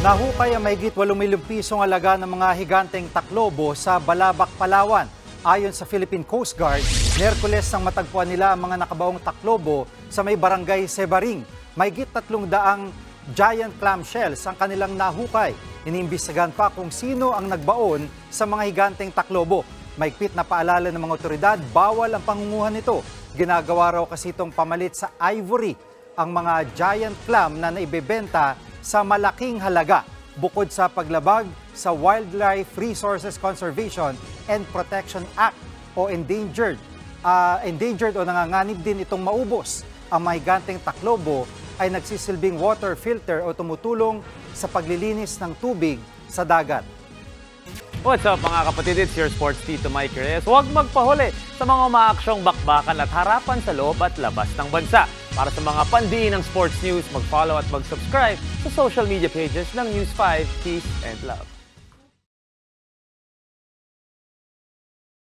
Nahukay ang mahigit 8 milyong pisong halaga ng mga higanteng taklobo sa Balabac, Palawan. Ayon sa Philippine Coast Guard, Miyerkules ang matagpuan nila ang mga nakabaong taklobo sa may barangay Sebaring. Mahigit 300 giant clamshells ang kanilang nahukay. Iniimbestigahan pa kung sino ang nagbaon sa mga higanteng taklobo. Maigpit na paalala ng mga otoridad, bawal ang pangunguhan nito. Ginagawa raw kasi itong pamalit sa ivory ang mga giant clam na naibebenta sa malaking halaga, bukod sa paglabag sa Wildlife Resources Conservation and Protection Act o endangered o nanganganib din itong maubos. Ang mahiganteng taklobo ay nagsisilbing water filter o tumutulong sa paglilinis ng tubig sa dagat. What's up mga kapatid, it's your sports Tito Mike Reyes. Huwag magpahuli sa mga umaaksyong bakbakan at harapan sa loob at labas ng bansa. Para sa mga pandiin ng sports news, mag-follow at mag-subscribe sa social media pages ng News 5, Peace and Love.